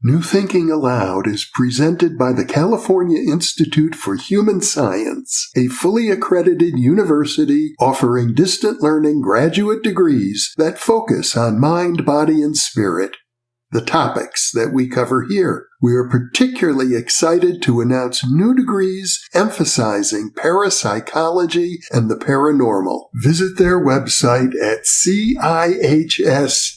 New Thinking Aloud is presented by the California Institute for Human Science, a fully accredited university offering distant learning graduate degrees that focus on mind, body, and spirit. The topics that we cover here. We are particularly excited to announce new degrees emphasizing parapsychology and the paranormal. Visit their website at cihs.edu.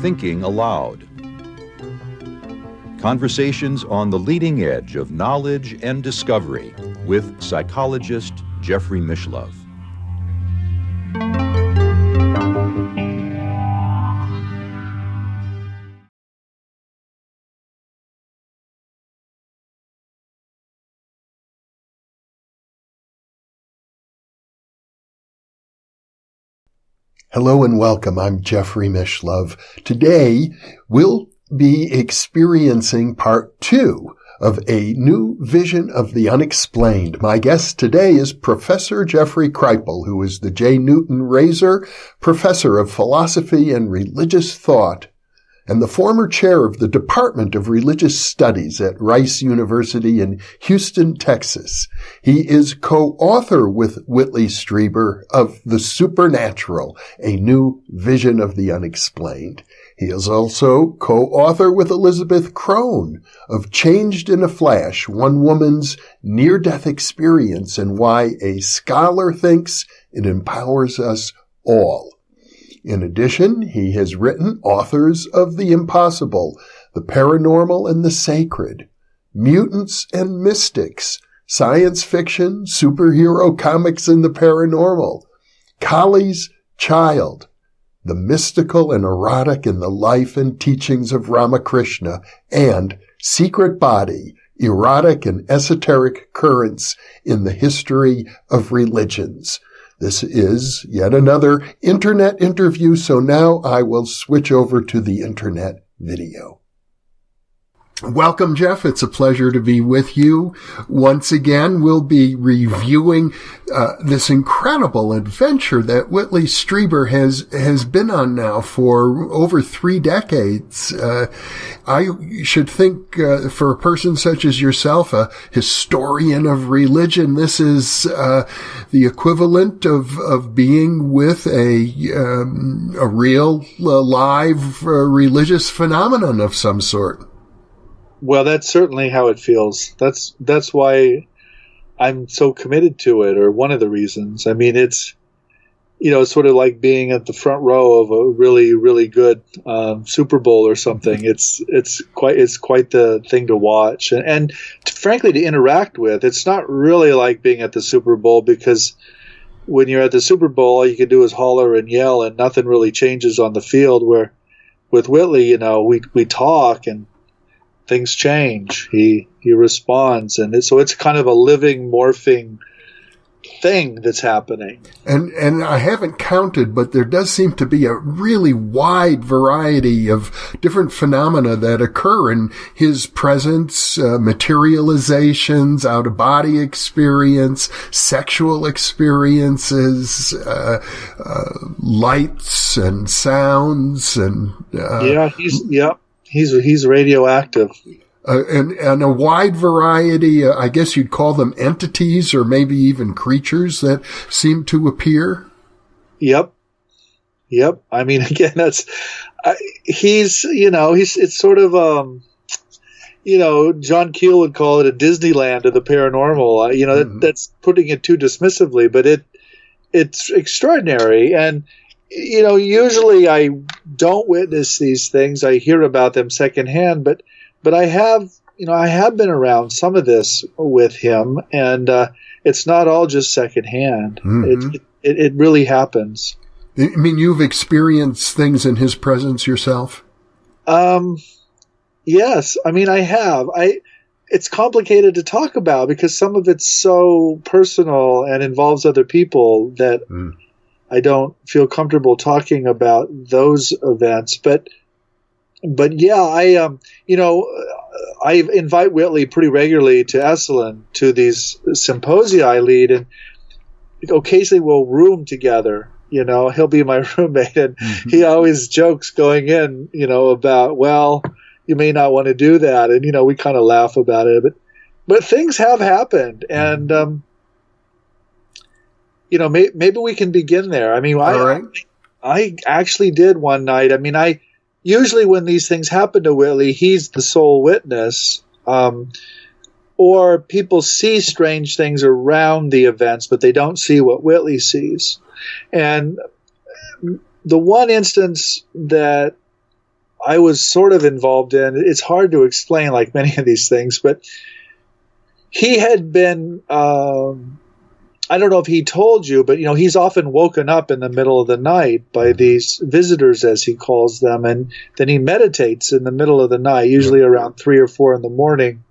Thinking Aloud. Conversations on the leading edge of knowledge and discovery with psychologist Jeffrey Mishlove. Hello and welcome. I'm Jeffrey Mishlove. Today, we'll be experiencing part 2 of a new vision of the unexplained. My guest today is Professor Jeffrey Kripal, who is the J. Newton Rayzor Professor of Philosophy and Religious Thought and the former chair of the Department of Religious Studies at Rice University in Houston, Texas. He is co-author with Whitley Strieber of The Supernatural, a New Vision of the Unexplained. He is also co-author with Elizabeth Krohn of Changed in a Flash, One Woman's Near-Death Experience and Why a Scholar Thinks It Empowers Us All. In addition, he has written Authors of the Impossible, The Paranormal and the Sacred, Mutants and Mystics, Science Fiction, Superhero Comics and the Paranormal, Kali's Child, The Mystical and Erotic in the Life and Teachings of Ramakrishna, and Secret Body, Erotic and Esoteric Currents in the History of Religions. This is yet another internet interview, so now I will switch over to the internet video. Welcome, Jeff. It's a pleasure to be with you. Once again, we'll be reviewing this incredible adventure that Whitley Strieber has been on now for over 3 decades. I should think for a person such as yourself, a historian of religion, this is the equivalent of being with a real live religious phenomenon of some sort. Well, that's certainly how it feels. That's why I'm so committed to it, or one of the reasons. I mean, it's sort of like being at the front row of a really, really good Super Bowl or something. It's quite the thing to watch, and frankly to interact with. It's not really like being at the Super Bowl, because when you're at the Super Bowl, all you can do is holler and yell, and nothing really changes on the field. Where with Whitley, we talk and things change. He responds, and so it's kind of a living, morphing thing that's happening. And I haven't counted, but there does seem to be a really wide variety of different phenomena that occur in his presence, materializations, out-of-body experience, sexual experienons, lights and sounds, and He's radioactive. And a wide variety, I guess you'd call them entities or maybe even creatures that seem to appear. Yep. I mean, again, it's sort of, John Keel would call it a Disneyland of the paranormal. That's putting it too dismissively, but it's extraordinary. And, usually I don't witness these things. I hear about them secondhand, but I have been around some of this with him, and it's not all just secondhand. Mm-hmm. It really happens. I mean, you've experienced things in his presence yourself? Yes. I mean, I have. It's complicated to talk about because some of it's so personal and involves other people that I don't feel comfortable talking about those events, but yeah, I invite Whitley pretty regularly to Esalen to these symposia I lead, and occasionally we'll room together, He'll be my roommate, and he always jokes going in, about, well, you may not want to do that, and we kind of laugh about it, but things have happened, and maybe we can begin there. I mean, I actually did one night. I mean, usually when these things happen to Whitley, he's the sole witness, or people see strange things around the events, but they don't see what Whitley sees. And the one instance that I was sort of involved in, it's hard to explain like many of these things, but he had been, I don't know if he told you, but he's often woken up in the middle of the night by these visitors, as he calls them, and then he meditates in the middle of the night, usually around 3 or 4 in the morning.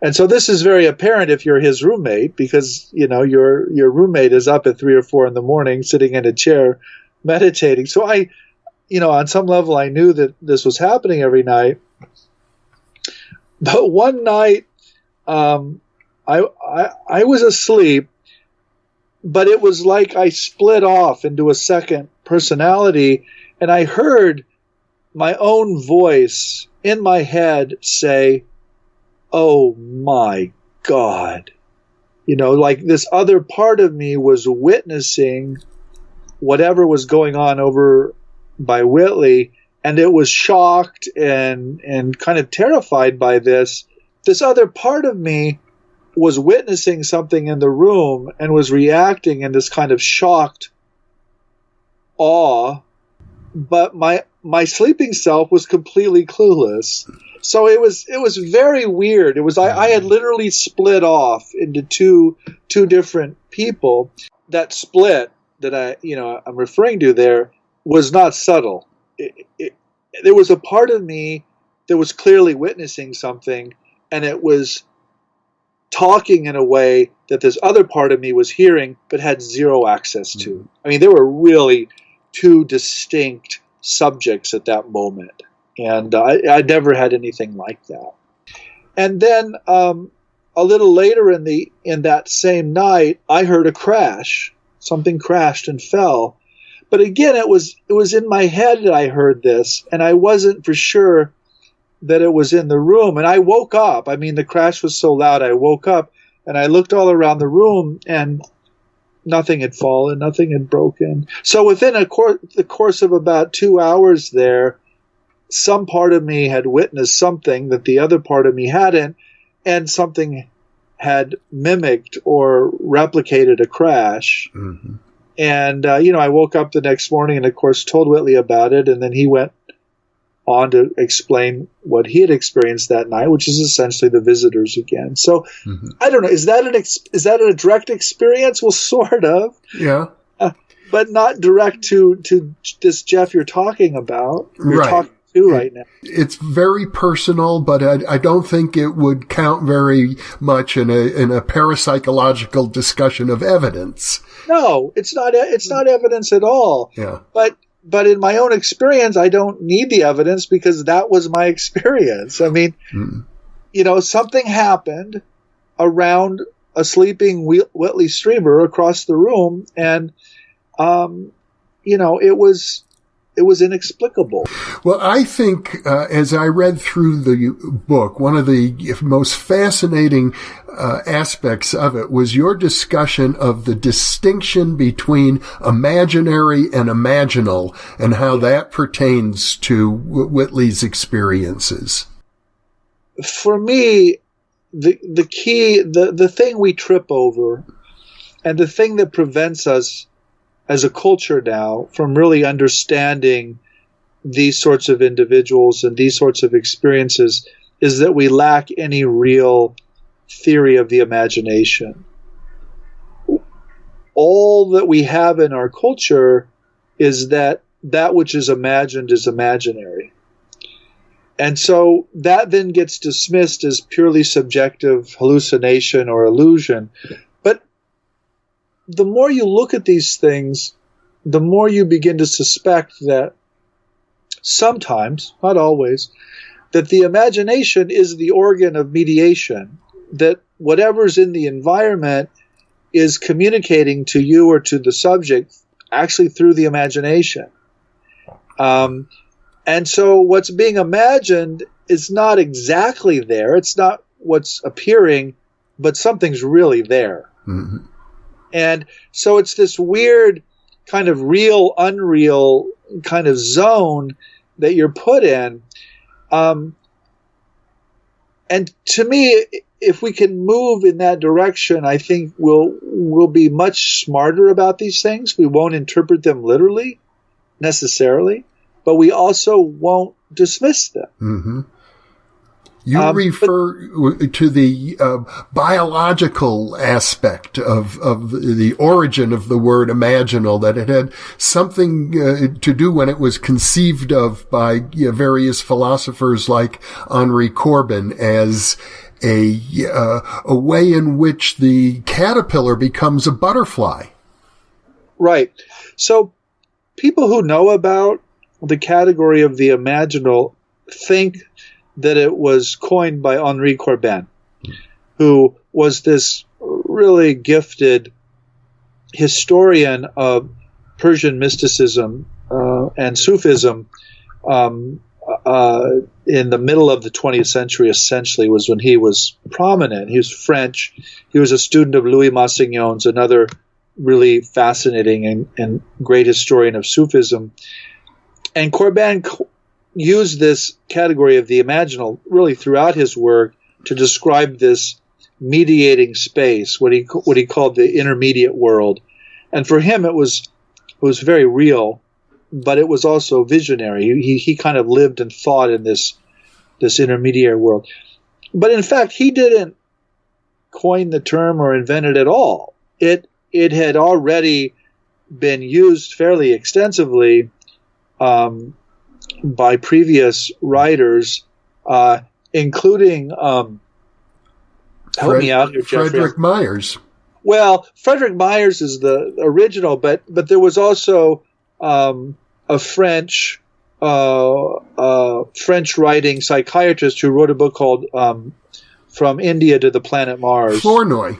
And so this is very apparent if you're his roommate, because your roommate is up at 3 or 4 in the morning, sitting in a chair, meditating. So I, on some level, I knew that this was happening every night. But one night, I was asleep. But it was like I split off into a second personality, and I heard my own voice in my head say, "Oh my God." Like this other part of me was witnessing whatever was going on over by Whitley, and it was shocked and kind of terrified by this. This other part of me was witnessing something in the room and was reacting in this kind of shocked awe, but my sleeping self was completely clueless. So it was very weird. It was I had literally split off into two different people. That split that I'm referring to there was not subtle. There was a part of me that was clearly witnessing something, and it was talking in a way that this other part of me was hearing but had zero access to. I mean, there were really two distinct subjects at that moment, and I never had anything like that. And then a little later in that same night, I heard a crash. Something crashed and fell. But again, it was in my head that I heard this, and I wasn't for sure that it was in the room. And I woke up. I mean, the crash was so loud, I woke up and I looked all around the room, and nothing had fallen, nothing had broken. So within the course of about 2 hours there, some part of me had witnessed something that the other part of me hadn't, and something had mimicked or replicated a crash. Mm-hmm. And, I woke up the next morning and, of course, told Whitley about it, and then he went on to explain what he had experienced that night, which is essentially the visitors again. So I don't know. Is that a direct experience? Well, sort of. Yeah. But not direct to this Jeff you're talking about. You're talking to right now. It's very personal, but I don't think it would count very much in a parapsychological discussion of evidence. No, it's not evidence at all. Yeah. But in my own experience, I don't need the evidence because that was my experience. I mean, something happened around a sleeping Whitley Strieber across the room, and, it was inexplicable. Well, I think as I read through the book, one of the most fascinating aspects of it was your discussion of the distinction between imaginary and imaginal and how that pertains to Whitley's experiences. For me, the key, the thing we trip over and the thing that prevents us as a culture now from really understanding these sorts of individuals and these sorts of experiences is that we lack any real theory of the imagination. All that we have in our culture is that which is imagined is imaginary. And so that then gets dismissed as purely subjective hallucination or illusion. But the more you look at these things, the more you begin to suspect that sometimes, not always, that the imagination is the organ of mediation, that whatever's in the environment is communicating to you or to the subject actually through the imagination. And so what's being imagined is not exactly there. It's not what's appearing, but something's really there. Mm-hmm. And so it's this weird kind of real, unreal kind of zone that you're put in. And to me, if we can move in that direction, I think we'll be much smarter about these things. We won't interpret them literally necessarily, but we also won't dismiss them. Mm-hmm. You refer to the biological aspect of the origin of the word imaginal, that it had something to do when it was conceived of by various philosophers like Henri Corbin as a way in which the caterpillar becomes a butterfly. Right. So people who know about the category of the imaginal think that it was coined by Henri Corbin, who was this really gifted historian of Persian mysticism and Sufism in the middle of the 20th century, essentially, was when he was prominent. He was French. He was a student of Louis Massignon's, another really fascinating and great historian of Sufism. And Corbin used this category of the imaginal really throughout his work to describe this mediating space, what he called the intermediate world. And for him, it was very real, but it was also visionary. He kind of lived and thought in this intermediate world. But in fact, he didn't coin the term or invent it at all. It had already been used fairly extensively by previous writers, including help me out here, Jeffrey. Frederick Myers. Well, Frederick Myers is the original, but there was also a French writing psychiatrist who wrote a book called From India to the Planet Mars. Flournoy.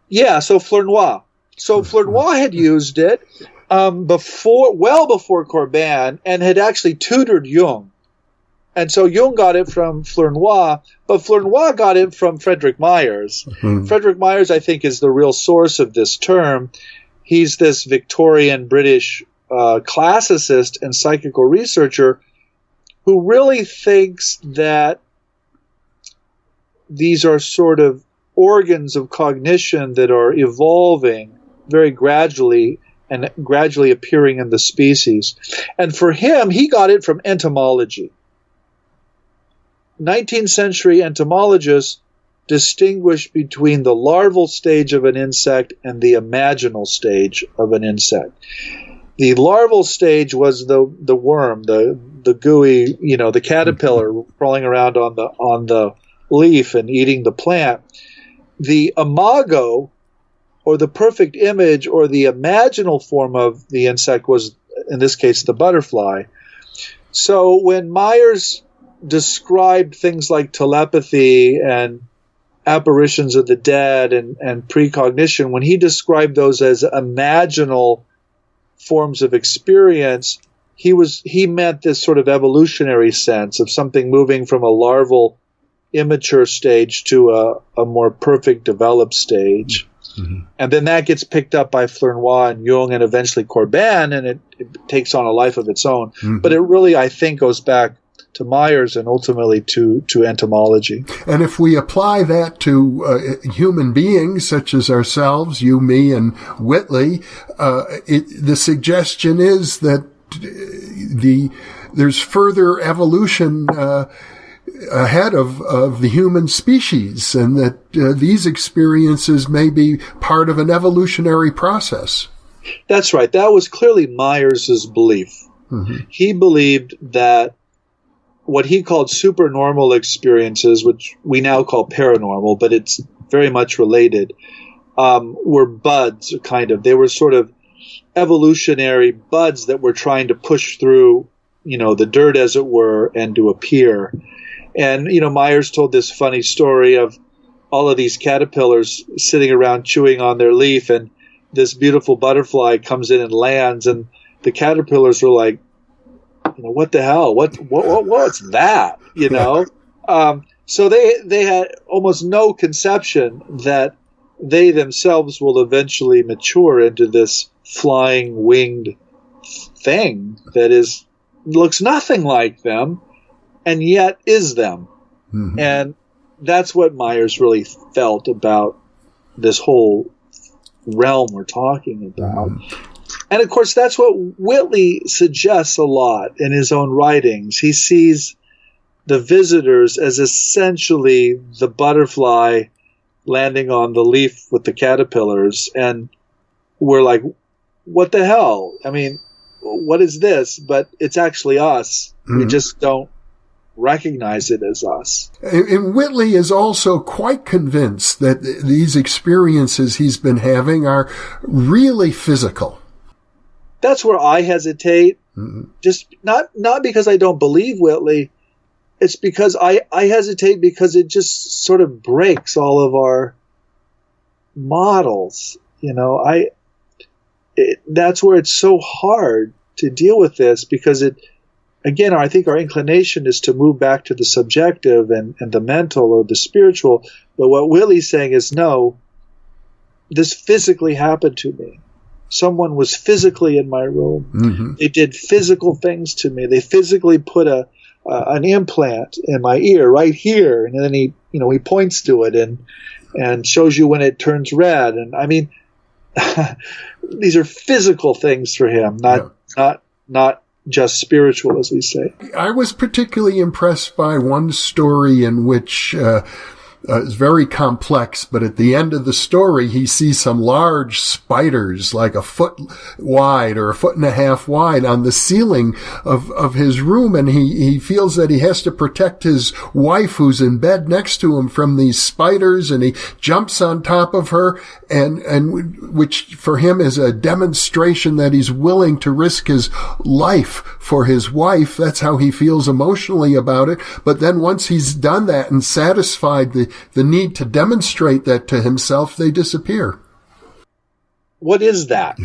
Yeah, so Flournoy. So Flournoy had used it before Corbin, and had actually tutored Jung. And so Jung got it from Flournoy, but Flournoy got it from Frederick Myers. Mm-hmm. Frederick Myers, I think, is the real source of this term. He's this Victorian British classicist and psychical researcher who really thinks that these are sort of organs of cognition that are evolving very gradually and gradually appearing in the species. And for him, he got it from entomology. 19th century entomologists distinguished between the larval stage of an insect and the imaginal stage of an insect. The larval stage was the worm, the gooey, the caterpillar crawling around on the leaf and eating the plant. The imago, or the perfect image, or the imaginal form of the insect was, in this case, the butterfly. So when Myers described things like telepathy and apparitions of the dead and precognition, when he described those as imaginal forms of experience, he meant this sort of evolutionary sense of something moving from a larval immature stage to a more perfect developed stage. Mm-hmm. And then that gets picked up by Flournoy and Jung and eventually Corbin, and it takes on a life of its own. Mm-hmm. But it really, I think, goes back to Myers and ultimately to entomology. And if we apply that to human beings such as ourselves, you, me, and Whitley, the suggestion is that there's further evolution ahead of the human species, and that these experiences may be part of an evolutionary process. That's right. That was clearly Myers' belief. Mm-hmm. He believed that what he called supernormal experiences, which we now call paranormal, but it's very much related, were buds, kind of. They were sort of evolutionary buds that were trying to push through, the dirt, as it were, and to appear. And, Myers told this funny story of all of these caterpillars sitting around chewing on their leaf, and this beautiful butterfly comes in and lands, and the caterpillars are like, what the hell? What's that? So they had almost no conception that they themselves will eventually mature into this flying winged thing that looks nothing like them and yet is them. Mm-hmm. And that's what Myers really felt about this whole realm we're talking about. Mm-hmm. And of course, that's what Whitley suggests a lot in his own writings. He sees the visitors as essentially the butterfly landing on the leaf with the caterpillars. And we're like, what the hell? I mean, what is this? But it's actually us. Mm-hmm. We just don't recognize it as us. And Whitley is also quite convinced that these experiences he's been having are really physical. That's where I hesitate. Mm-hmm. Just not because I don't believe Whitley. It's because I hesitate because it just sort of breaks all of our models. That's where it's so hard to deal with this, because I think our inclination is to move back to the subjective and the mental or the spiritual. But what Whitley's saying is, no, this physically happened to me. Someone was physically in my room. Mm-hmm. They did physical things to me. They physically put an implant in my ear right here, and then he points to it and shows you when it turns red. And I mean, these are physical things for him, not just spiritual, as we say. I was particularly impressed by one story in which it's very complex, but at the end of the story, he sees some large spiders, like a foot wide or a foot and a half wide, on the ceiling of his room, and he feels that he has to protect his wife, who's in bed next to him, from these spiders, and he jumps on top of her, and which for him is a demonstration that he's willing to risk his life for his wife. That's how he feels emotionally about it. But then once he's done that and satisfied the need to demonstrate that to himself, they disappear. What is that?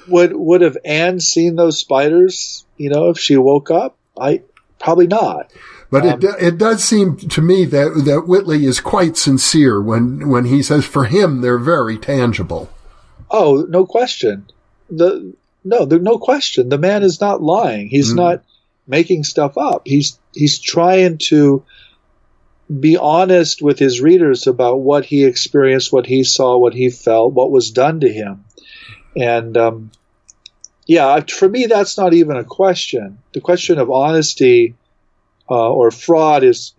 Would have Anne seen those spiders, if she woke up? Probably not. But it does seem to me that Whitley is quite sincere when he says for him they're very tangible. Oh, no question. No question. The man is not lying. He's not making stuff up. He's trying to be honest with his readers about what he experienced, what he saw, what he felt, what was done to him. And for me, that's not even a question. The question of honesty or fraud is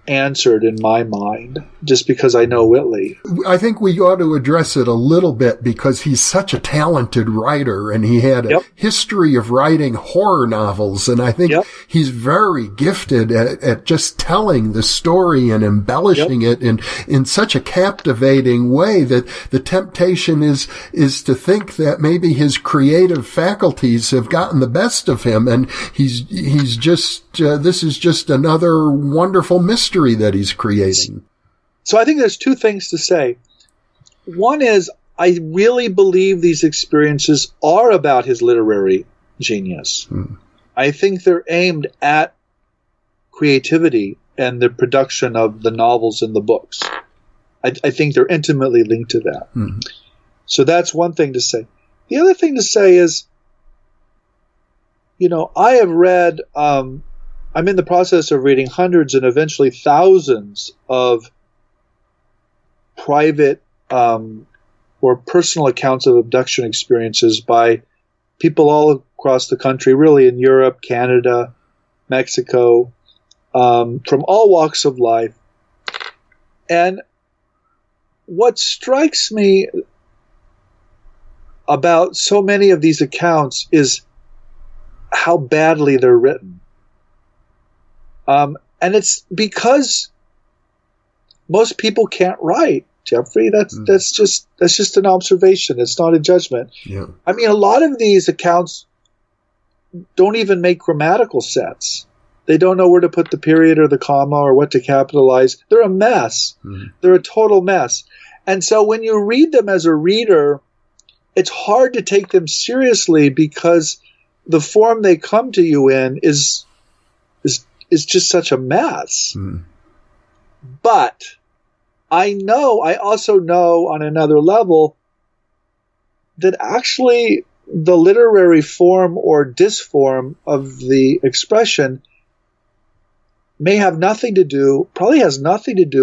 answered in my mind, just because I know Whitley. I think we ought to address it a little bit, because he's such a talented writer, and he had a history of writing horror novels, and I think he's very gifted at just telling the story and embellishing it in such a captivating way that the temptation is to think that maybe his creative faculties have gotten the best of him, and he's just this is just another wonderful mystery that he's creating. So I think there's two things to say. One is, I really believe these experiences are about his literary genius. I think they're aimed at creativity and the production of the novels and the books. I think they're intimately linked to that. So that's one thing to say. The other thing to say is, I have read, I'm in the process of reading hundreds and eventually thousands of private or personal accounts of abduction experiences by people all across the country, really in Europe, Canada, Mexico, from all walks of life. And what strikes me about so many of these accounts is how badly they're written. And it's because most people can't write, Jeffrey. That's just an observation. It's not a judgment. Yeah. I mean, a lot of these accounts don't even make grammatical sense. They don't know where to put the period or the comma or what to capitalize. They're a mess. They're a total mess. And so when you read them as a reader, it's hard to take them seriously because the form they come to you in is just such a mess. But I also know on another level that actually the literary form or disform of the expression probably has nothing to do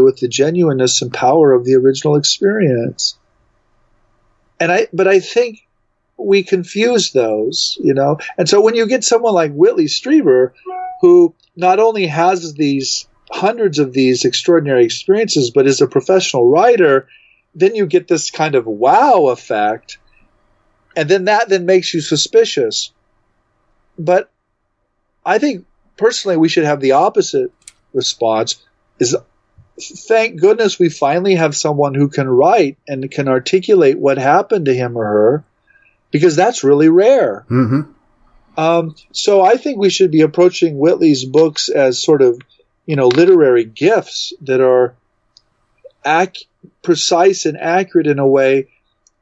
with the genuineness and power of the original experience. But I think we confuse those, And so when you get someone like Whitley Strieber, who not only has these hundreds of these extraordinary experiences, but is a professional writer, then you get this kind of wow effect. And then that makes you suspicious. But I think personally we should have the opposite response, is thank goodness we finally have someone who can write and can articulate what happened to him or her, because that's really rare. So I think we should be approaching Whitley's books as sort of, literary gifts that are precise and accurate in a way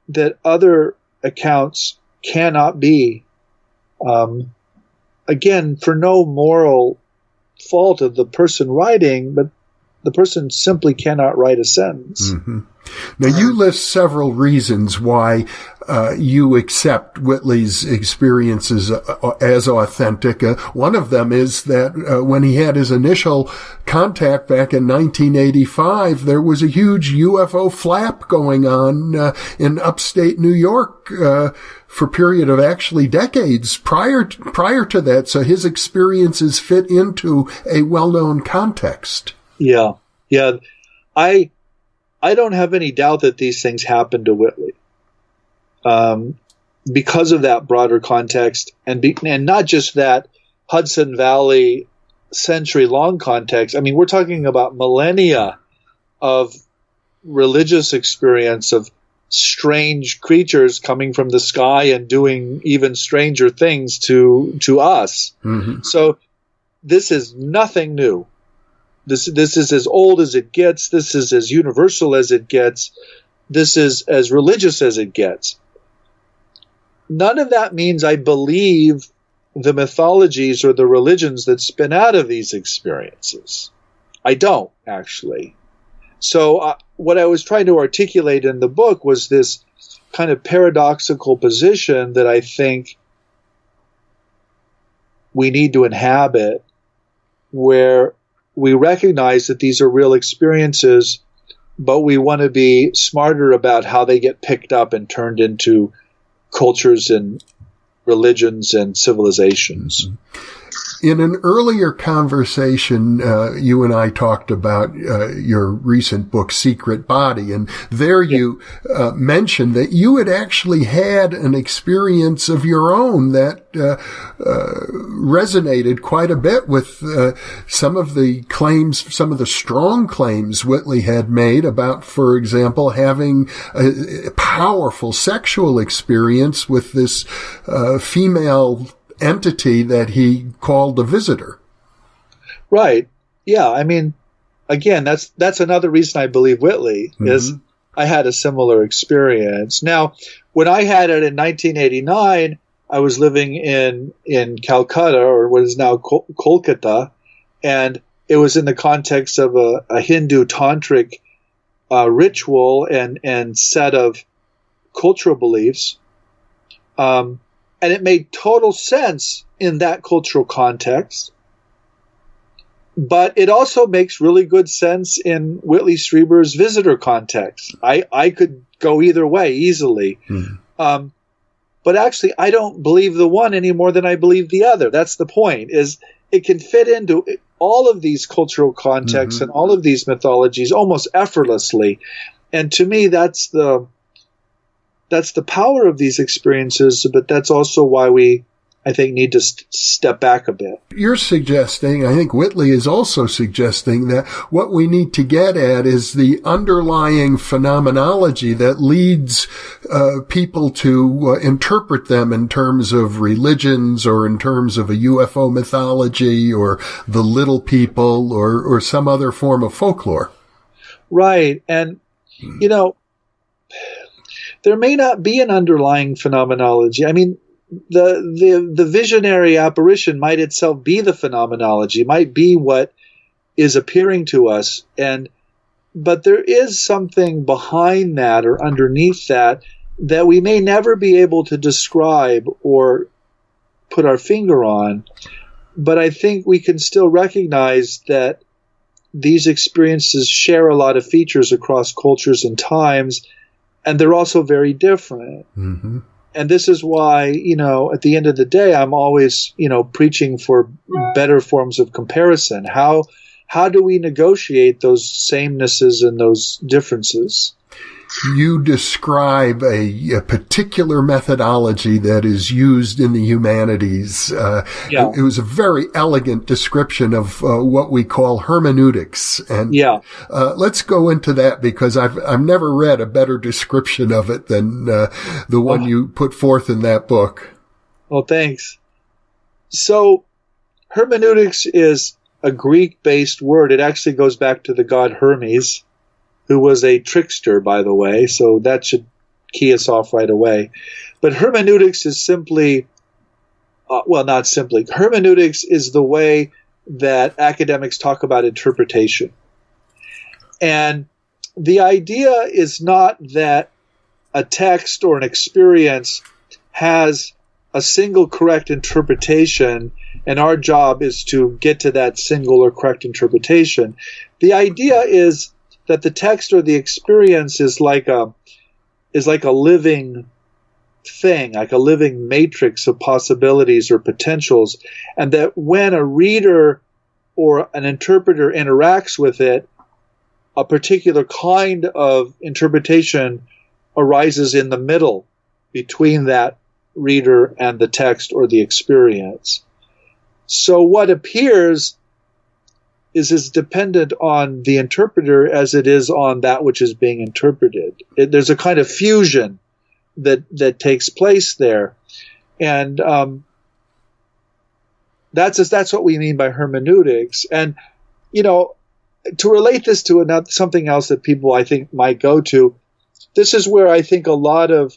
that other accounts cannot be. Again, for no moral fault of the person writing, but the person simply cannot write a sentence. Now, you list several reasons why you accept Whitley's experiences as authentic. One of them is that when he had his initial contact back in 1985, there was a huge UFO flap going on in upstate New York for a period of actually decades prior to that. So his experiences fit into a well-known context. Yeah. I don't have any doubt that these things happened to Whitley because of that broader context, and not just that Hudson Valley century-long context. I mean, we're talking about millennia of religious experience of strange creatures coming from the sky and doing even stranger things to us. So this is nothing new. This is as old as it gets. This is as universal as it gets. This is as religious as it gets. None of that means I believe the mythologies or the religions that spin out of these experiences. I don't, actually. So what I was trying to articulate in the book was this kind of paradoxical position that I think we need to inhabit, where we recognize that these are real experiences, but we want to be smarter about how they get picked up and turned into cultures and religions and civilizations. In an earlier conversation, you and I talked about your recent book, Secret Body, and there you mentioned that you had actually had an experience of your own that resonated quite a bit with some of the claims, some of the strong claims Whitley had made about, for example, having a powerful sexual experience with this female entity that he called a visitor. Right. Yeah. I mean, again, that's another reason I believe Whitley is I had a similar experience. Now, when I had it in 1989, I was living in Calcutta, or what is now Kolkata, and it was in the context of a Hindu tantric ritual and set of cultural beliefs. And it made total sense in that cultural context. But it also makes really good sense in Whitley Strieber's visitor context. I could go either way easily. But actually, I don't believe the one any more than I believe the other. That's the point, is it can fit into all of these cultural contexts and all of these mythologies almost effortlessly. And to me, that's the power of these experiences, but that's also why we, I think, need to step back a bit. You're suggesting, I think Whitley is also suggesting, that what we need to get at is the underlying phenomenology that leads people to interpret them in terms of religions or in terms of a UFO mythology or the little people or some other form of folklore. Right. And, there may not be an underlying phenomenology. I mean, the visionary apparition might itself be the phenomenology, might be what is appearing to us, but there is something behind that or underneath that we may never be able to describe or put our finger on. But I think we can still recognize that these experiences share a lot of features across cultures and times, and they're also very different. Mm-hmm. And this is why, at the end of the day, I'm always, preaching for better forms of comparison. How do we negotiate those samenesses and those differences? You describe a particular methodology that is used in the humanities. It was a very elegant description of what we call hermeneutics. And let's go into that, because I've never read a better description of it than the one you put forth in that book. Well, thanks. So hermeneutics is a Greek-based word. It actually goes back to the god Hermes, who was a trickster, by the way, so that should key us off right away. But hermeneutics is simply, not simply, hermeneutics is the way that academics talk about interpretation. And the idea is not that a text or an experience has a single correct interpretation, and our job is to get to that single or correct interpretation. The idea is that the text or the experience is like a living thing, like a living matrix of possibilities or potentials, and that when a reader or an interpreter interacts with it, a particular kind of interpretation arises in the middle between that reader and the text or the experience. So what appears is as dependent on the interpreter as it is on that which is being interpreted. There's a kind of fusion that takes place there. And that's what we mean by hermeneutics. And, to relate this to something else that people, I think, might go to, this is where I think a lot of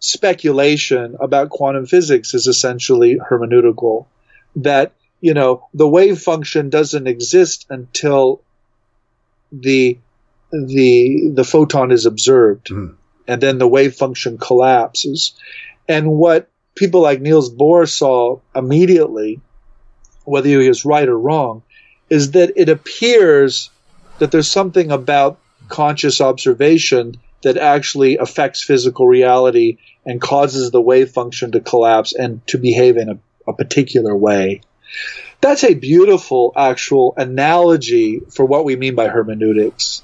speculation about quantum physics is essentially hermeneutical. That the wave function doesn't exist until the photon is observed, and then the wave function collapses. And what people like Niels Bohr saw immediately, whether he was right or wrong, is that it appears that there's something about conscious observation that actually affects physical reality and causes the wave function to collapse and to behave in a particular way. That's a beautiful actual analogy for what we mean by hermeneutics,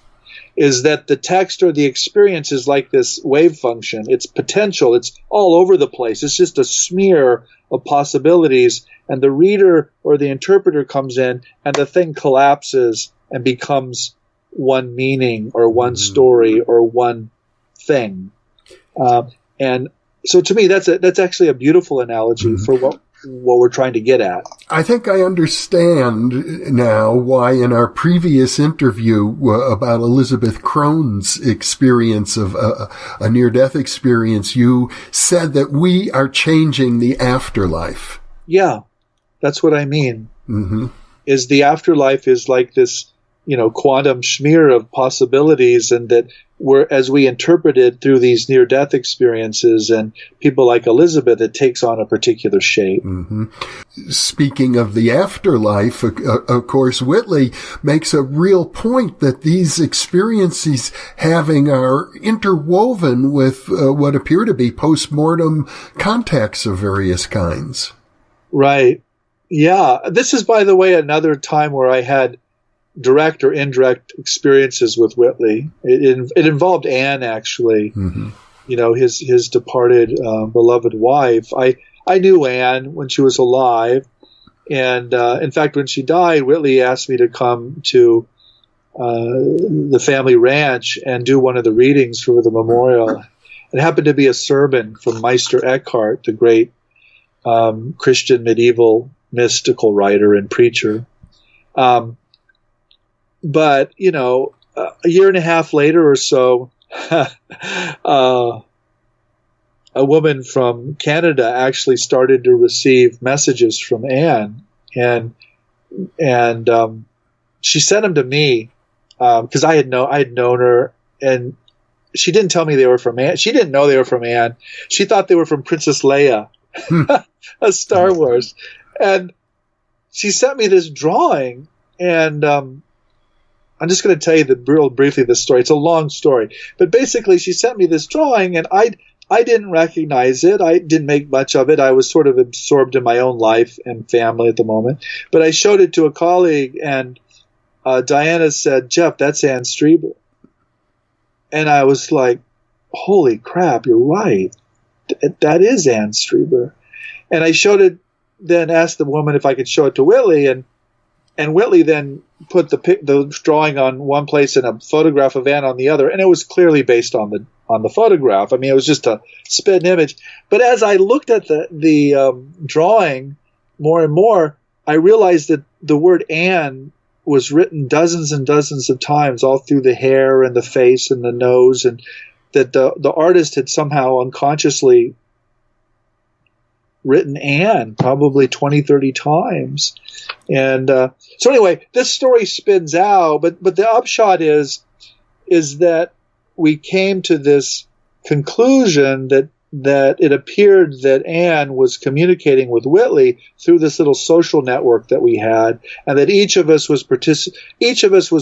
is that the text or the experience is like this wave function. It's potential. It's all over the place. It's just a smear of possibilities, and the reader or the interpreter comes in, and the thing collapses and becomes one meaning or one story or one thing. And so to me, that's actually a beautiful analogy for what we're trying to get at. I think I understand now why in our previous interview about Elizabeth Krohn's experience of a near-death experience, you said that we are changing the afterlife. Yeah, that's what I mean. Mm-hmm. Is the afterlife is like this, quantum smear of possibilities, and that as we interpret it through these near-death experiences and people like Elizabeth, it takes on a particular shape. Mm-hmm. Speaking of the afterlife, of course, Whitley makes a real point that these experiences are interwoven with what appear to be postmortem contacts of various kinds. Right. Yeah. This is, by the way, another time where I had direct or indirect experiences with Whitley. It involved Anne, actually, his departed beloved wife. I knew Anne when she was alive, and in fact, when she died, Whitley asked me to come to the family ranch and do one of the readings for the memorial. It happened to be a sermon from Meister Eckhart, the great Christian medieval mystical writer and preacher. But, a year and a half later or so, a woman from Canada actually started to receive messages from Anne, and she sent them to me because I had known her, and she didn't tell me they were from Anne. She didn't know they were from Anne. She thought they were from Princess Leia, of Star Wars, and she sent me this drawing, and I'm just going to tell you real briefly this story. It's a long story, but basically she sent me this drawing, and I didn't recognize it. I didn't make much of it. I was sort of absorbed in my own life and family at the moment. But I showed it to a colleague, and Diana said, "Jeff, that's Anne Strieber." And I was like, "Holy crap, you're right. That is Anne Strieber." And I showed it, then asked the woman if I could show it to Whitley, and Whitley then put the drawing on one place and a photograph of Anne on the other, and it was clearly based on the photograph. I mean, it was just a spit image. But as I looked at the drawing more and more, I realized that the word Anne was written dozens and dozens of times all through the hair and the face and the nose, and that the artist had somehow unconsciously written Anne probably 20, 30 times. And so anyway, this story spins out, but the upshot is that we came to this conclusion that it appeared that Anne was communicating with Whitley through this little social network that we had, and that each of us was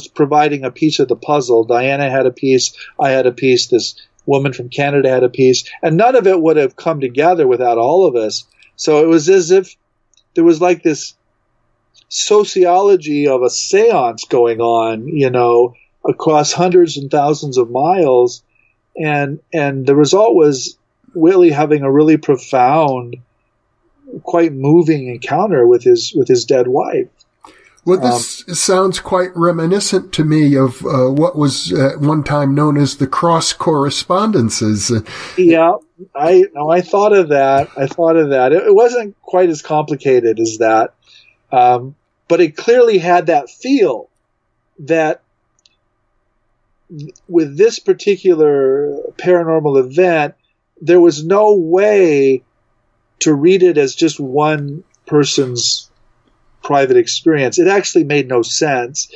providing a piece of the puzzle. Diana had a piece, I had a piece, this woman from Canada had a piece, and none of it would have come together without all of us. So it was as if there was like this sociology of a seance going on, across hundreds and thousands of miles, and the result was Whitley having a really profound, quite moving encounter with his dead wife. Well, this sounds quite reminiscent to me of what was at one time known as the cross correspondences. Yeah, I thought of that. It wasn't quite as complicated as that, but it clearly had that feel that with this particular paranormal event, there was no way to read it as just one person's private experience. It actually made no sense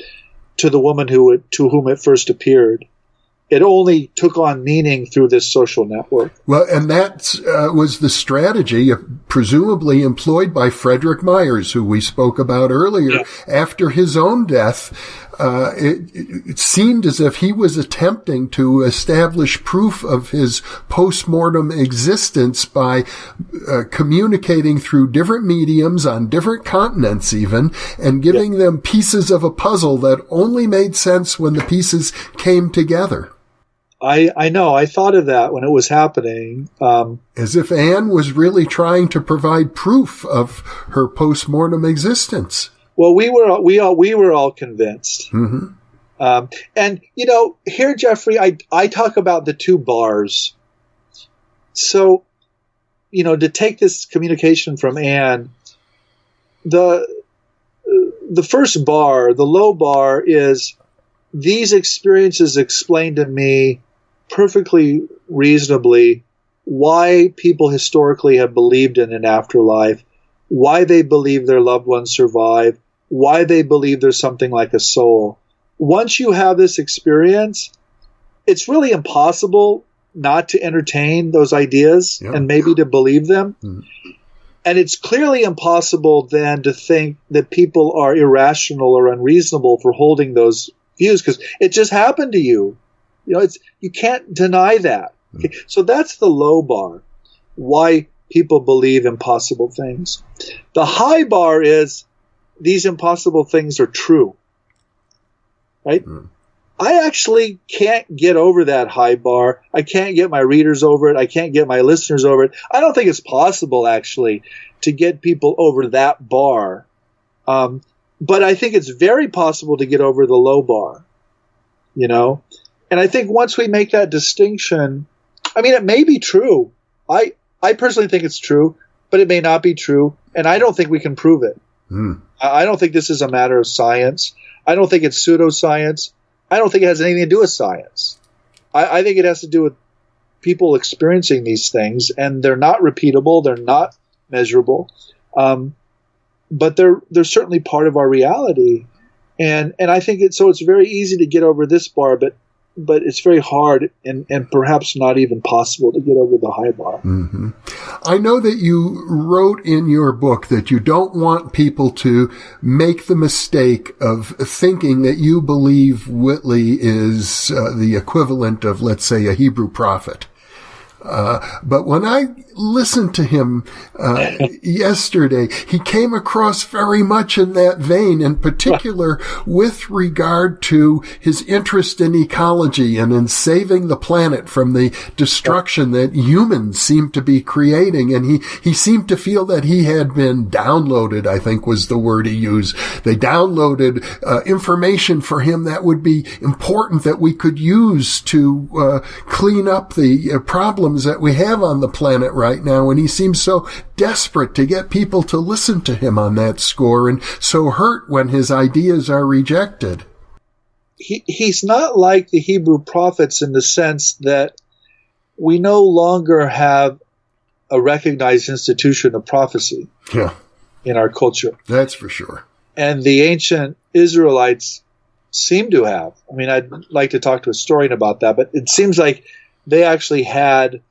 to the woman to whom it first appeared. It only took on meaning through this social network. Well, and that was the strategy presumably employed by Frederick Myers, who we spoke about earlier. Yeah. After his own death, it seemed as if he was attempting to establish proof of his postmortem existence by communicating through different mediums on different continents even, and giving them pieces of a puzzle that only made sense when the pieces came together. I know. I thought of that when it was happening. As if Anne was really trying to provide proof of her postmortem existence. Well, we were all convinced. Mm-hmm. And here, Jeffrey, I talk about the two bars. So, to take this communication from Anne, the first bar, the low bar, is these experiences explain to me perfectly reasonably why people historically have believed in an afterlife, why they believe their loved ones survive, why they believe there's something like a soul. Once you have this experience, it's really impossible not to entertain those ideas and maybe to believe them. Mm. And it's clearly impossible then to think that people are irrational or unreasonable for holding those views, because it just happened to you. You can't deny that. Okay? So that's the low bar, why people believe impossible things. The high bar is these impossible things are true, right? Mm. I actually can't get over that high bar. I can't get my readers over it. I can't get my listeners over it. I don't think it's possible, actually, to get people over that bar. But I think it's very possible to get over the low bar, And I think once we make that distinction, it may be true. I personally think it's true, but it may not be true, and I don't think we can prove it. Mm. I don't think this is a matter of science. I don't think it's pseudoscience. I don't think it has anything to do with science. I think it has to do with people experiencing these things, and they're not repeatable, they're not measurable, but they're certainly part of our reality. And I think it's very easy to get over this bar, but it's very hard and perhaps not even possible to get over the high bar. Mm-hmm. I know that you wrote in your book that you don't want people to make the mistake of thinking that you believe Whitley is the equivalent of, let's say, a Hebrew prophet. But when I listened to him yesterday, he came across very much in that vein, in particular with regard to his interest in ecology and in saving the planet from the destruction that humans seem to be creating. And he seemed to feel that he had been downloaded, I think was the word he used. They downloaded information for him that would be important that we could use to clean up the problems that we have on the planet right now, and he seems so desperate to get people to listen to him on that score, and so hurt when his ideas are rejected. He's not like the Hebrew prophets in the sense that we no longer have a recognized institution of prophecy in our culture. That's for sure. And the ancient Israelites seem to have. I mean, I'd like to talk to a historian about that, but it seems like they actually had,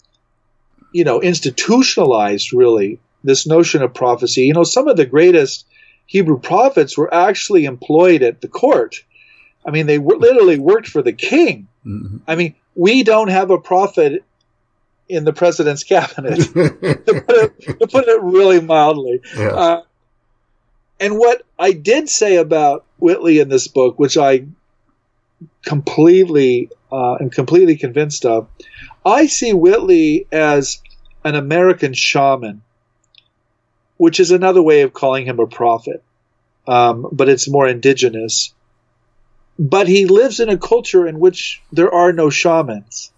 institutionalized really this notion of prophecy. Some of the greatest Hebrew prophets were actually employed at the court. I mean, they literally worked for the king. Mm-hmm. I mean, we don't have a prophet in the president's cabinet, to put it really mildly. Yeah. And what I did say about Whitley in this book, which I completely convinced of, I see Whitley as an American shaman, which is another way of calling him a prophet, but it's more indigenous. But he lives in a culture in which there are no shamans.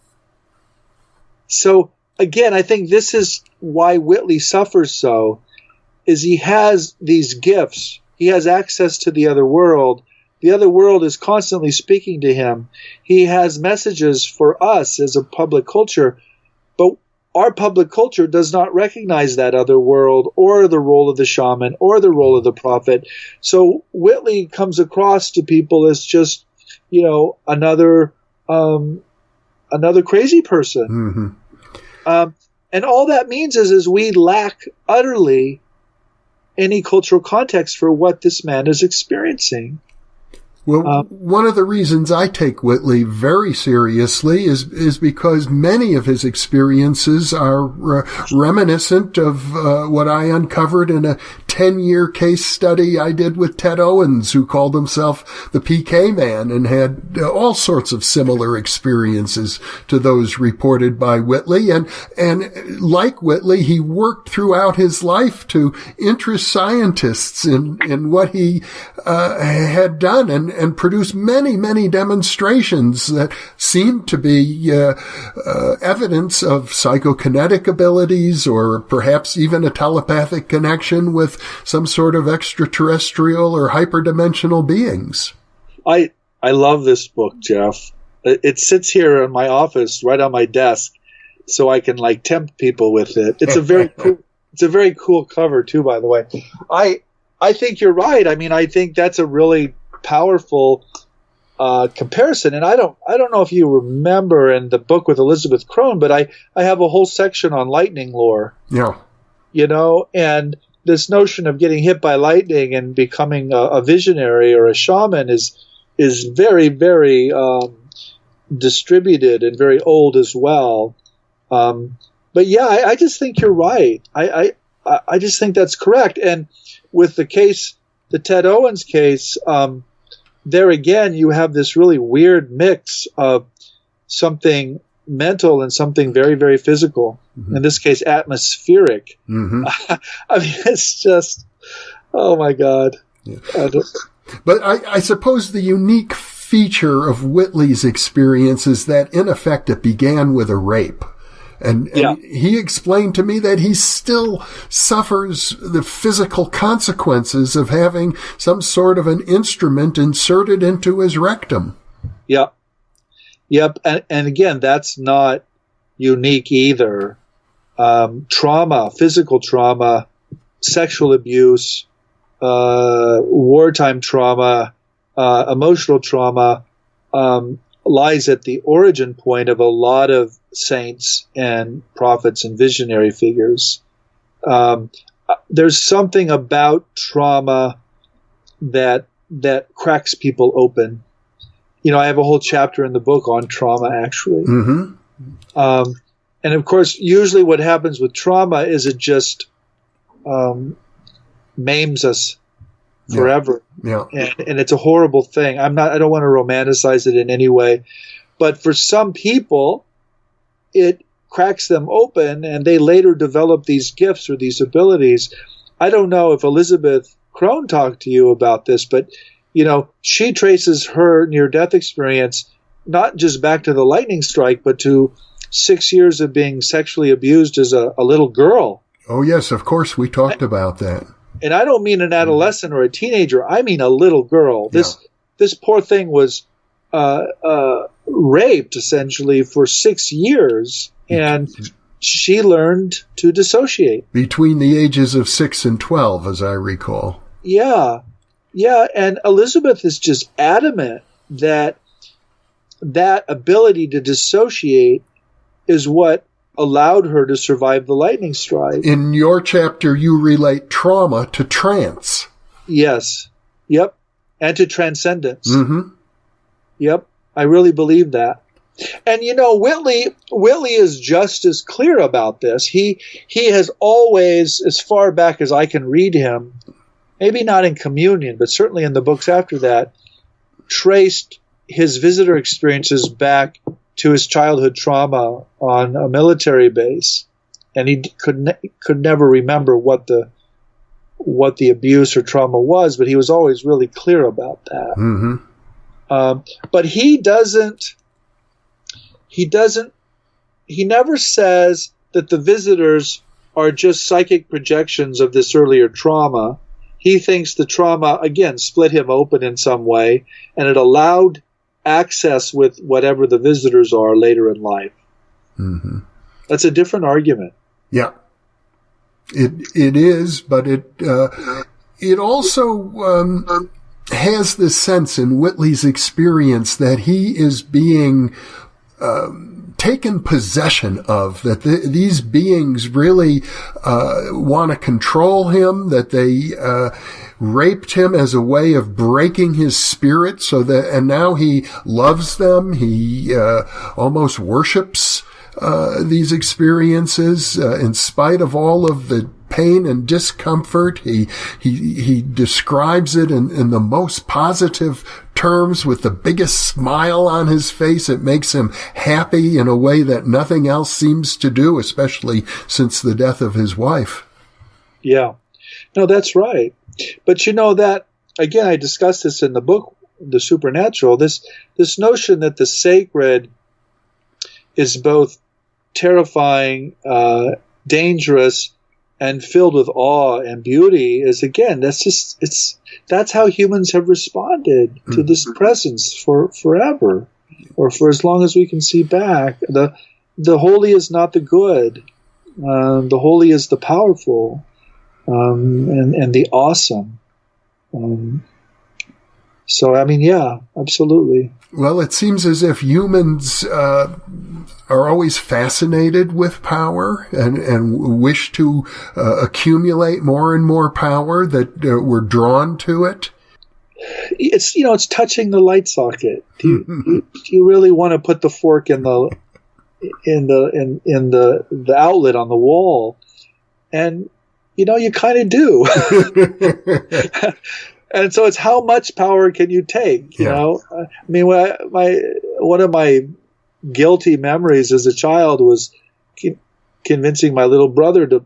So again, I think this is why Whitley suffers so, is he has these gifts. He has access to the other world. The other world is constantly speaking to him. He has messages for us as a public culture, but our public culture does not recognize that other world or the role of the shaman or the role of the prophet. So Whitley comes across to people as just, another crazy person. Mm-hmm. And all that means is we lack utterly any cultural context for what this man is experiencing. Well, one of the reasons I take Whitley very seriously is because many of his experiences are reminiscent of what I uncovered in a 10-year case study I did with Ted Owens, who called himself the PK Man and had all sorts of similar experiences to those reported by Whitley. And like Whitley, he worked throughout his life to interest scientists in what he had done and produce many, many demonstrations that seem to be evidence of psychokinetic abilities or perhaps even a telepathic connection with some sort of extraterrestrial or hyperdimensional beings. I love this book, Jeff. It sits here in my office right on my desk so I can tempt people with it. It's a very cool cover too, by the way. I think you're right. I mean, I think that's a really powerful comparison. And I don't know if you remember in the book with Elizabeth Krohn, but I have a whole section on lightning lore. Yeah. And this notion of getting hit by lightning and becoming a visionary or a shaman is very, very distributed and very old as well. But yeah, I just think you're right. I just think that's correct. And with the case, the Ted Owens case, there again, you have this really weird mix of something mental and something very, very physical. Mm-hmm. In this case, atmospheric. Mm-hmm. I mean, it's just, oh my God. Yeah. But I suppose the unique feature of Whitley's experience is that, in effect, it began with a rape. And he explained to me that he still suffers the physical consequences of having some sort of an instrument inserted into his rectum. Yeah. Yep. And again, that's not unique either. Trauma, physical trauma, sexual abuse, wartime trauma, emotional trauma, lies at the origin point of a lot of saints and prophets and visionary figures. There's something about trauma that cracks people open. I have a whole chapter in the book on trauma, actually. Mm-hmm. And of course, usually what happens with trauma is it just maims us forever. Yeah. And it's a horrible thing. I don't want to romanticize it in any way, but for some people, it cracks them open and they later develop these gifts or these abilities. I don't know if Elizabeth Krohn talked to you about this, but she traces her near-death experience not just back to the lightning strike, but to 6 years of being sexually abused as a little girl. Oh, yes, of course, we talked about that. And I don't mean an adolescent or a teenager. I mean a little girl. This poor thing was raped, essentially, for 6 years, and she learned to dissociate. Between the ages of 6 and 12, as I recall. Yeah, and Elizabeth is just adamant that ability to dissociate is what allowed her to survive the lightning strike. In your chapter, you relate trauma to trance. Yes. Yep. And to transcendence. Mm-hmm. Yep. I really believe that. And Whitley is just as clear about this. He has always, as far back as I can read him, maybe not in Communion, but certainly in the books after that, traced his visitor experiences back to his childhood trauma on a military base, and he could never remember what the abuse or trauma was, but he was always really clear about that. Mm-hmm. But he never says that the visitors are just psychic projections of this earlier trauma. He thinks the trauma, again, split him open in some way, and it allowed access with whatever the visitors are later in life. Mm-hmm. That's a different argument. Yeah, it is, but it also has this sense in Whitley's experience that he is being taken possession of, that these beings really want to control him, that they raped him as a way of breaking his spirit, and now he loves them. He almost worships these experiences in spite of all of the pain and discomfort. He describes it in the most positive terms with the biggest smile on his face. It makes him happy in a way that nothing else seems to do, especially since the death of his wife. Yeah. No, that's right. But that, again, I discussed this in the book, The Supernatural, this notion that the sacred is both terrifying, dangerous, and filled with awe and beauty is, again, that's how humans have responded to this presence for forever, or for as long as we can see back. The holy is not the good. The holy is the powerful, and the awesome. So, I mean, yeah, absolutely. Well, it seems as if humans are always fascinated with power and wish to accumulate more and more power, that we're drawn to it. It's touching the light socket. Do you really want to put the fork in the outlet on the wall? And you kind of do. And so it's how much power can you take? I mean, one of my guilty memories as a child was convincing my little brother to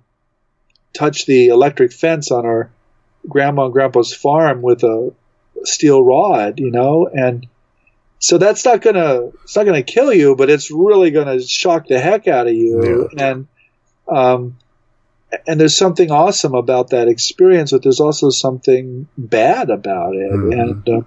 touch the electric fence on our grandma and grandpa's farm with a steel rod, and so that's not gonna kill you, but it's really gonna shock the heck out of you. Yeah. And there's something awesome about that experience, but there's also something bad about it. Mm-hmm. And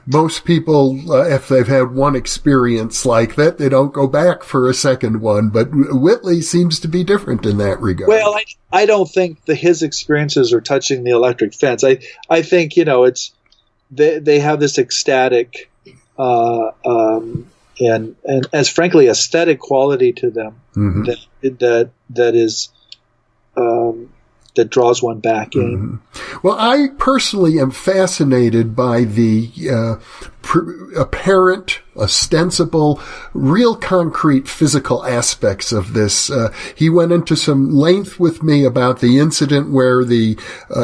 most people, if they've had one experience like that, they don't go back for a second one. But Whitley seems to be different in that regard. Well, I don't think his experiences are touching the electric fence. I think, it's they have this ecstatic and as frankly aesthetic quality to them that is that draws one back in. Well, I personally am fascinated by the apparent, ostensible, real concrete physical aspects of this. He went into some length with me about the incident where the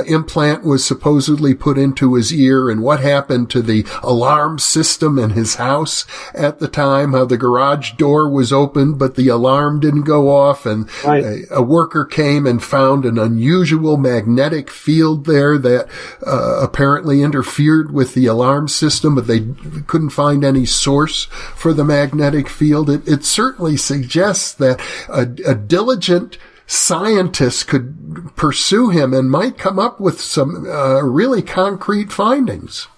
implant was supposedly put into his ear and what happened to the alarm system in his house at the time, how the garage door was opened, but the alarm didn't go off, and a worker came and found an unusual magnetic field there that apparently interfered with the alarm system, but they couldn't find any source for the magnetic field. It certainly suggests that a diligent scientist could pursue him and might come up with some really concrete findings.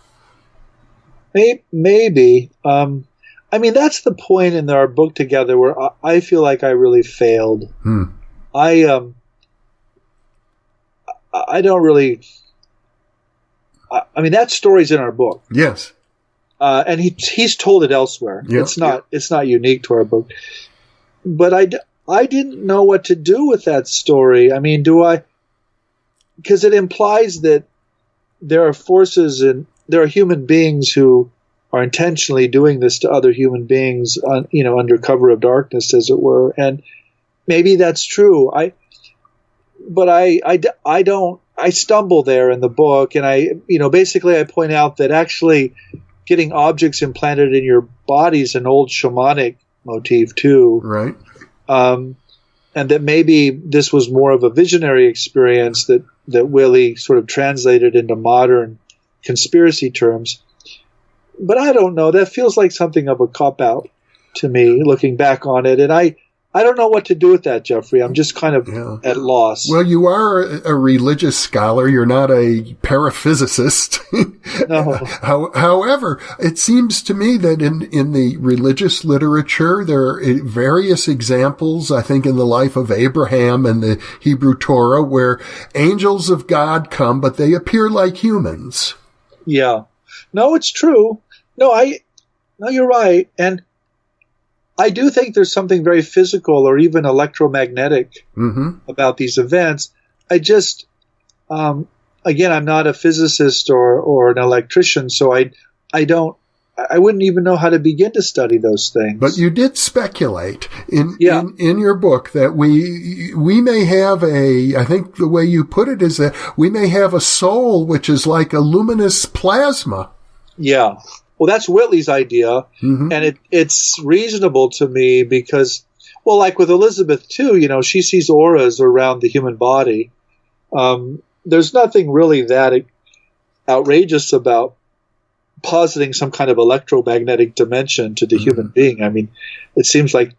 Maybe. That's the point in our book together where I feel like I really failed. I don't really. That story's in our book. Yes. And he's told it elsewhere. Yep. It's not unique to our book. But I didn't know what to do with that story. Because it implies that there are forces and there are human beings who are intentionally doing this to other human beings, under cover of darkness, as it were. And maybe that's true. I stumble there in the book, and basically I point out that actually getting objects implanted in your body is an old shamanic motif too. Right. And that maybe this was more of a visionary experience that Willie sort of translated into modern conspiracy terms. But I don't know. That feels like something of a cop-out to me, looking back on it. And I don't know what to do with that, Jeffrey. I'm just kind of at loss. Well, you are a religious scholar. You're not a paraphysicist. No. However, it seems to me that in the religious literature, there are various examples, I think, in the life of Abraham and the Hebrew Torah, where angels of God come, but they appear like humans. Yeah. No, it's true. No, you're right. And I do think there's something very physical or even electromagnetic about these events. I just, again, I'm not a physicist or an electrician, so I wouldn't even know how to begin to study those things. But you did speculate in your book that we may have I think the way you put it is that we may have a soul which is like a luminous plasma. Yeah. Well, that's Whitley's idea, and it's reasonable to me because, well, like with Elizabeth too, she sees auras around the human body. There's nothing really that outrageous about positing some kind of electromagnetic dimension to the human being. It seems like,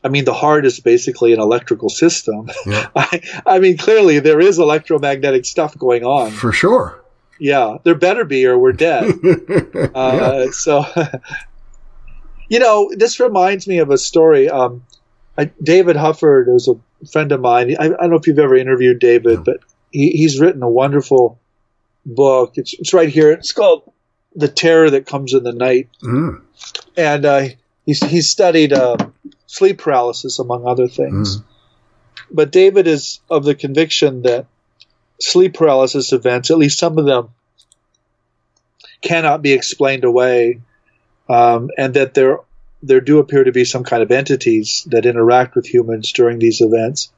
the heart is basically an electrical system. Yeah. Clearly there is electromagnetic stuff going on. For sure. Yeah, there better be, or we're dead. So, this reminds me of a story. David Hufford is a friend of mine. I don't know if you've ever interviewed David, but he's written a wonderful book. It's right here. It's called "The Terror That Comes in the Night," and he's studied sleep paralysis among other things. But David is of the conviction that sleep paralysis events, at least some of them, cannot be explained away, and that there do appear to be some kind of entities that interact with humans during these events.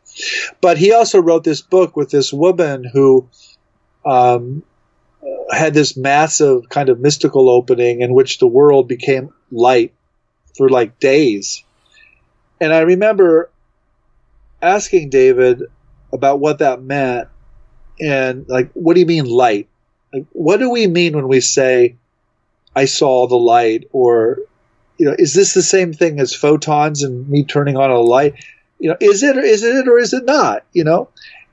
But he also wrote this book with this woman who had this massive kind of mystical opening in which the world became light for like days. And I remember asking David about what that meant. And what do you mean light? What do we mean when we say, I saw the light? Or, is this the same thing as photons and me turning on a light? Is it or is it not?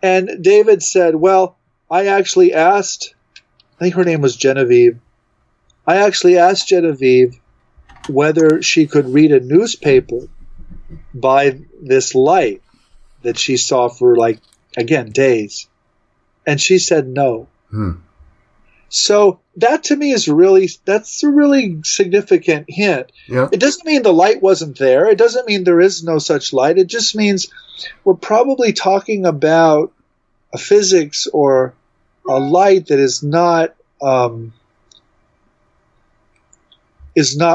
And David said, well, I actually asked, I think her name was Genevieve. I actually asked Genevieve whether she could read a newspaper by this light that she saw for, like, again, days. And she said no. So that to me is that's a really significant hint. Yeah. It doesn't mean the light wasn't there. It doesn't mean there is no such light. It just means we're probably talking about a physics or a light that is not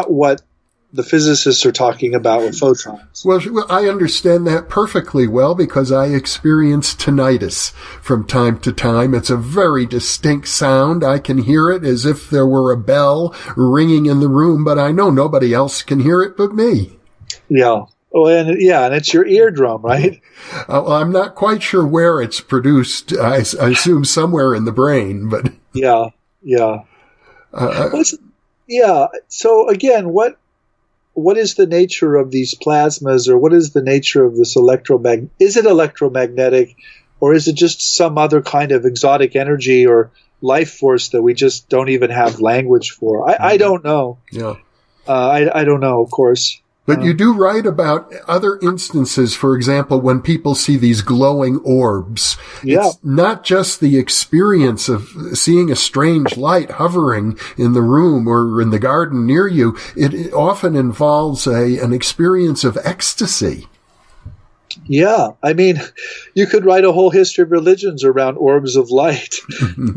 what the physicists are talking about with photons. Well, I understand that perfectly well because I experience tinnitus from time to time. It's a very distinct sound. I can hear it as if there were a bell ringing in the room, but I know nobody else can hear it but me. Yeah. Oh, and it's your eardrum, right? Well, I'm not quite sure where it's produced. I assume somewhere in the brain, but yeah. So again, what is the nature of these plasmas, or what is the nature of this electromagnetic? Is it electromagnetic, or is it just some other kind of exotic energy or life force that we just don't even have language for? I don't know. Yeah. I don't know, of course. But you do write about other instances, for example, when people see these glowing orbs. Yeah. It's not just the experience of seeing a strange light hovering in the room or in the garden near you. It often involves an experience of ecstasy. Yeah. I mean, you could write a whole history of religions around orbs of light.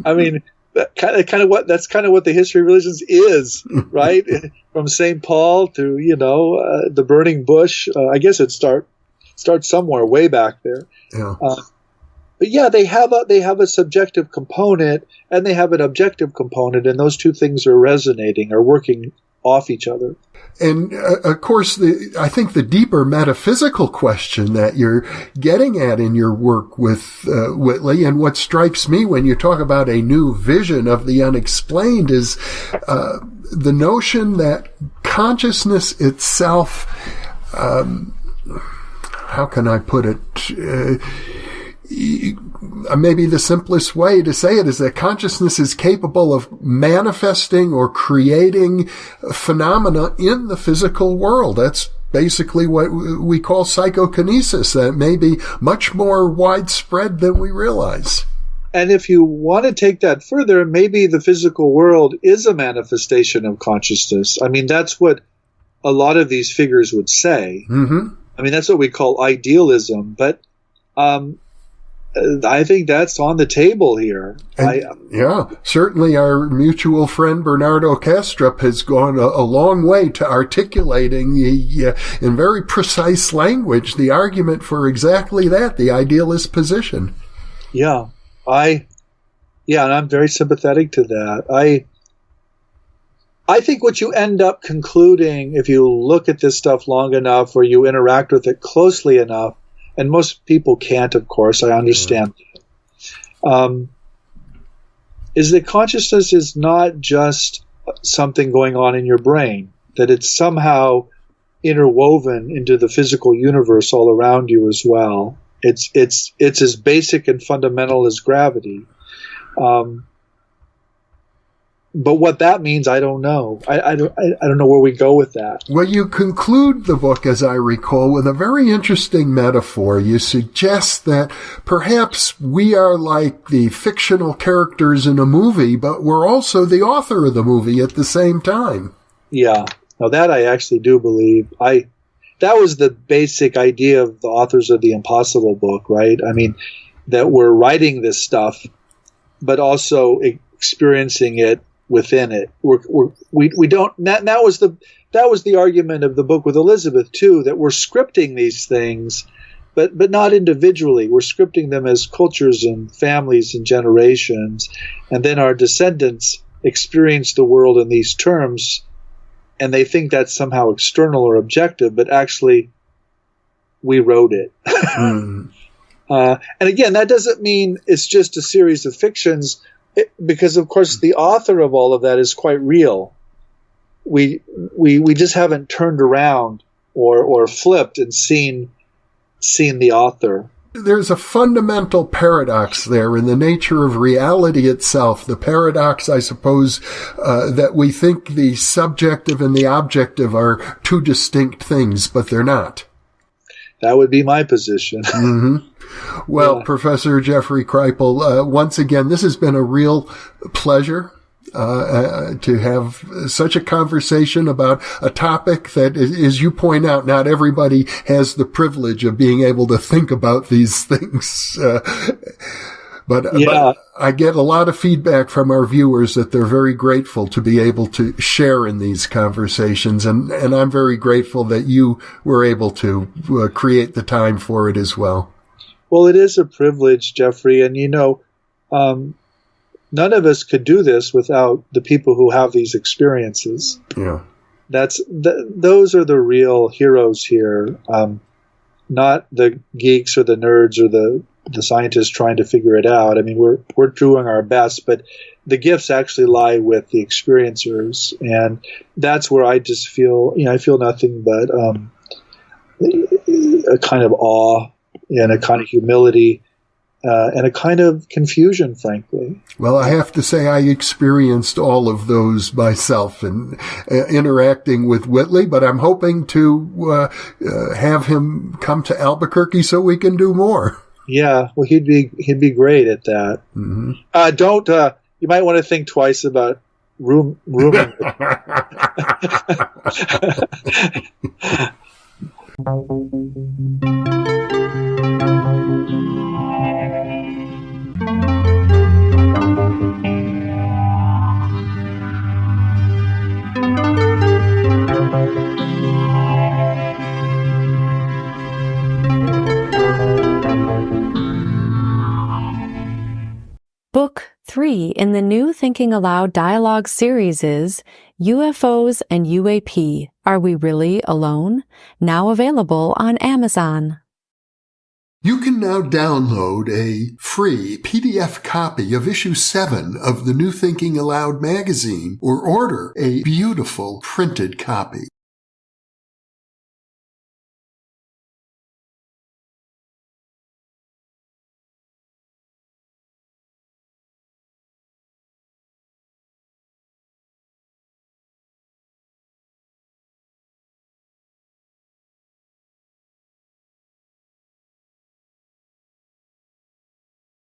I mean, that's kind of what the history of religions is, right? From St. Paul to, the burning bush. I guess it starts somewhere way back there. Yeah. But yeah, they have a subjective component and they have an objective component, and those two things are resonating, are working off each other. And of course, I think the deeper metaphysical question that you're getting at in your work with Whitley, and what strikes me when you talk about a new vision of the unexplained, is the notion that consciousness itself, how can I put it? Maybe the simplest way to say it is that consciousness is capable of manifesting or creating phenomena in the physical world. That's basically what we call psychokinesis. That may be much more widespread than we realize. And if you want to take that further, maybe the physical world is a manifestation of consciousness. I mean, that's what a lot of these figures would say. Mm-hmm. I mean, that's what we call idealism. But I think that's on the table here. Certainly our mutual friend Bernardo Kastrup has gone a long way to articulating in very precise language the argument for exactly that, the idealist position. Yeah, and I'm very sympathetic to that. I think what you end up concluding, if you look at this stuff long enough or you interact with it closely enough, and most people can't, of course, I understand, is that consciousness is not just something going on in your brain, that it's somehow interwoven into the physical universe all around you as well. It's as basic and fundamental as gravity. But what that means, I don't know. I don't know where we go with that. Well, you conclude the book, as I recall, with a very interesting metaphor. You suggest that perhaps we are like the fictional characters in a movie, but we're also the author of the movie at the same time. Yeah. Now that I actually do believe. That was the basic idea of the authors of the Impossible book, right? I mean, that we're writing this stuff, but also experiencing it within it. We don't. That was the argument of the book with Elizabeth too. That we're scripting these things, but not individually. We're scripting them as cultures and families and generations, and then our descendants experience the world in these terms, and they think that's somehow external or objective, but actually, we wrote it. And again, that doesn't mean it's just a series of fictions. Because of course the author of all of that is quite real. We just haven't turned around or flipped and seen the author. There's a fundamental paradox there in the nature of reality itself. The paradox, I suppose, that we think the subjective and the objective are two distinct things, but they're not. That would be my position. Mm-hmm. Well, yeah. Professor Jeffrey Kripal, once again, this has been a real pleasure to have such a conversation about a topic that, as you point out, not everybody has the privilege of being able to think about these things. But I get a lot of feedback from our viewers that they're very grateful to be able to share in these conversations. And I'm very grateful that you were able to create the time for it as well. Well, it is a privilege, Jeffrey. And, none of us could do this without the people who have these experiences. Yeah. Those are the real heroes here, not the geeks or the nerds or the scientists trying to figure it out. I mean, we're doing our best, but the gifts actually lie with the experiencers, and that's where I just feel, I feel nothing but a kind of awe and a kind of humility. And a kind of confusion, frankly. Well, I have to say I experienced all of those myself in interacting with Whitley, but I'm hoping to have him come to Albuquerque so we can do more. Yeah, well, he'd be great at that. Mm-hmm. You might want to think twice about rooming. Book 3 in the new Thinking Aloud dialogue series is UFOs and UAP, Are We Really Alone? Now available on Amazon. You can now download a free PDF copy of issue 7 of the new Thinking Aloud magazine or order a beautiful printed copy.